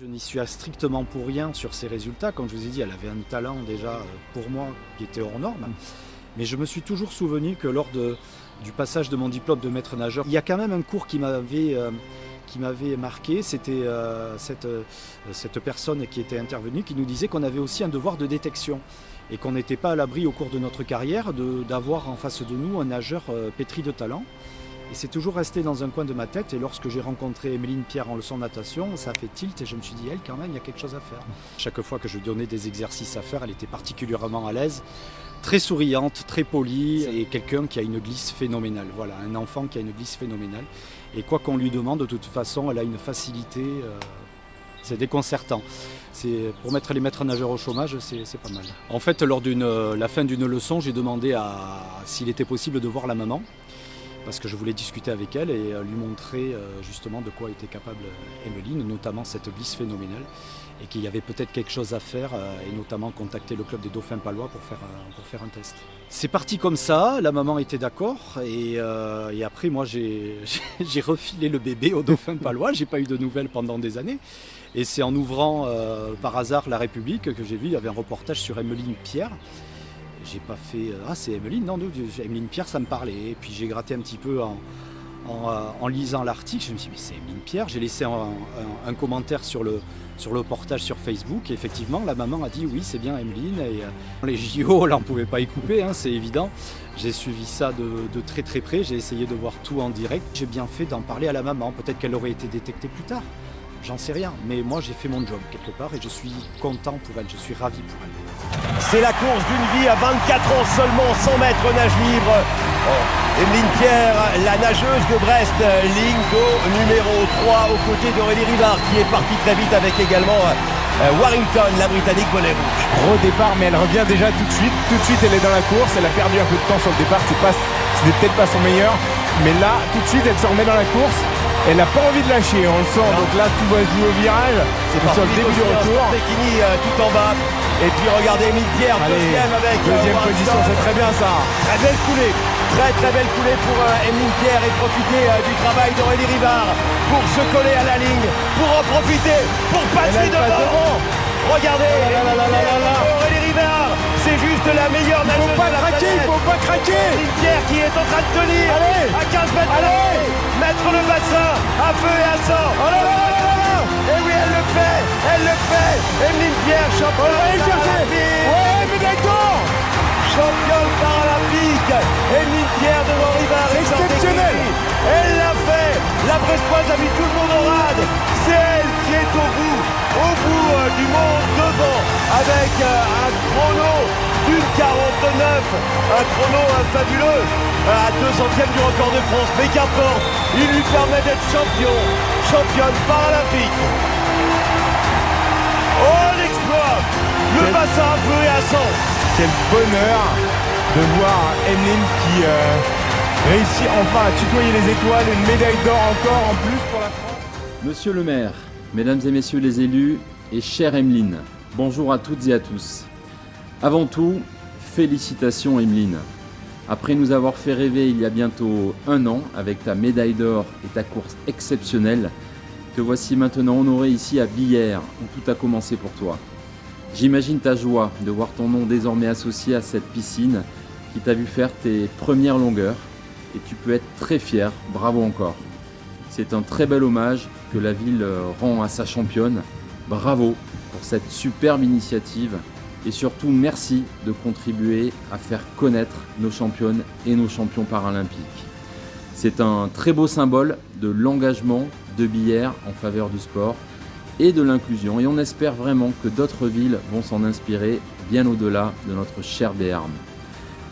Je n'y suis à strictement pour rien sur ses résultats. Comme je vous ai dit, elle avait un talent déjà pour moi qui était hors norme. Mais je me suis toujours souvenu que lors du passage de mon diplôme de maître nageur, il y a quand même un cours qui m'avait marqué. C'était cette personne qui était intervenue qui nous disait qu'on avait aussi un devoir de détection et qu'on n'était pas à l'abri au cours de notre carrière d'avoir en face de nous un nageur pétri de talent. Et c'est toujours resté dans un coin de ma tête. Et lorsque j'ai rencontré Emeline Pierre en leçon de natation, ça a fait tilt et je me suis dit, elle, quand même, il y a quelque chose à faire. Chaque fois que je lui donnais des exercices à faire, elle était particulièrement à l'aise, très souriante, très polie et quelqu'un qui a une glisse phénoménale. Voilà, un enfant qui a une glisse phénoménale. Et quoi qu'on lui demande, de toute façon, elle a une facilité. C'est déconcertant. Pour mettre les maîtres nageurs au chômage, c'est pas mal. En fait, lors de la fin d'une leçon, j'ai demandé s'il était possible de voir la maman. Parce que je voulais discuter avec elle et lui montrer justement de quoi était capable Emeline, notamment cette glisse phénoménale, et qu'il y avait peut-être quelque chose à faire, et notamment contacter le club des Dauphins palois pour faire un test. C'est parti comme ça, la maman était d'accord, et après moi j'ai refilé le bébé aux Dauphins palois, j'ai pas eu de nouvelles pendant des années, et c'est en ouvrant par hasard La République que j'ai vu, il y avait un reportage sur Emeline Pierre. J'ai pas fait « Ah, c'est Emeline ?» Non, Emeline Pierre, ça me parlait. Et puis j'ai gratté un petit peu en lisant l'article. Je me suis dit « Mais c'est Emeline Pierre ?» J'ai laissé un commentaire sur le reportage sur Facebook. Et effectivement, la maman a dit « Oui, c'est bien Emeline. » Et les JO, là, on ne pouvait pas y couper, hein, c'est évident. J'ai suivi ça de très très près. J'ai essayé de voir tout en direct. J'ai bien fait d'en parler à la maman. Peut-être qu'elle aurait été détectée plus tard. J'en sais rien, mais moi j'ai fait mon job quelque part et je suis content pour elle, je suis ravi pour elle. C'est la course d'une vie à 24 ans seulement, 100 mètres nage libre. Emeline Pierre, la nageuse de Brest, ligne d'eau numéro 3 aux côtés d'Aurélie Rivard qui est partie très vite avec également Warrington, la Britannique bonnet rouge. Gros départ, mais elle revient déjà tout de suite. Tout de suite, elle est dans la course. Elle a perdu un peu de temps sur le départ. Ce n'est peut-être pas son meilleur. Mais là, tout de suite, elle se remet dans la course. Elle n'a pas envie de lâcher, on le sent. Donc là, tout va se jouer au virage. C'est sur le début du retour. Tekini tout en bas. Et puis regardez Emeline Pierre, deuxième position, c'est très bien ça. Très belle coulée. Très belle coulée pour Emeline Pierre et profiter du travail d'Aurélie Rivard pour se coller à la ligne, pour en profiter, pour passer devant. Regardez, Aurélie Rivard, c'est juste la meilleure nageuse de la planète. Il faut pas craquer. Emeline Pierre qui est en train de tenir à 15 mètres de l'arrêt, mettre le bassin à feu et à sang. Et oui, elle le fait. Emeline Pierre, championne paralympique. Ouais, médaille d'or. Championne paralympique. Emeline Pierre devant Rivard. Exceptionnel. Elle l'a fait. La Brestoise a mis tout le monde au rade. C'est elle qui est au bout du monde devant avec un chrono d'une 49. Un chrono fabuleux à 200e du record de France. Mais qu'importe, il lui permet d'être championne paralympique. Oh l'exploit. Le bassin à feu et à sang. Quel bonheur de voir Emeline qui réussit enfin à tutoyer les étoiles. Une médaille d'or encore en plus pour la France. Monsieur le maire, mesdames et messieurs les élus et chère Emeline, bonjour à toutes et à tous. Avant tout, félicitations Emeline. Après nous avoir fait rêver il y a bientôt 1 an avec ta médaille d'or et ta course exceptionnelle, te voici maintenant honoré ici à Billère où tout a commencé pour toi. J'imagine ta joie de voir ton nom désormais associé à cette piscine qui t'a vu faire tes premières longueurs et tu peux être très fier, bravo encore. C'est un très bel hommage que la ville rend à sa championne. Bravo pour cette superbe initiative et surtout merci de contribuer à faire connaître nos championnes et nos champions paralympiques. C'est un très beau symbole de l'engagement de Billère en faveur du sport et de l'inclusion et on espère vraiment que d'autres villes vont s'en inspirer bien au-delà de notre cher Béarn.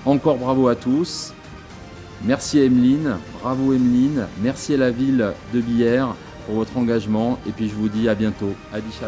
Encore bravo à tous. Merci à Emeline, bravo Emeline, merci à la ville de Billère pour votre engagement et puis je vous dis à bientôt. Adi Chat.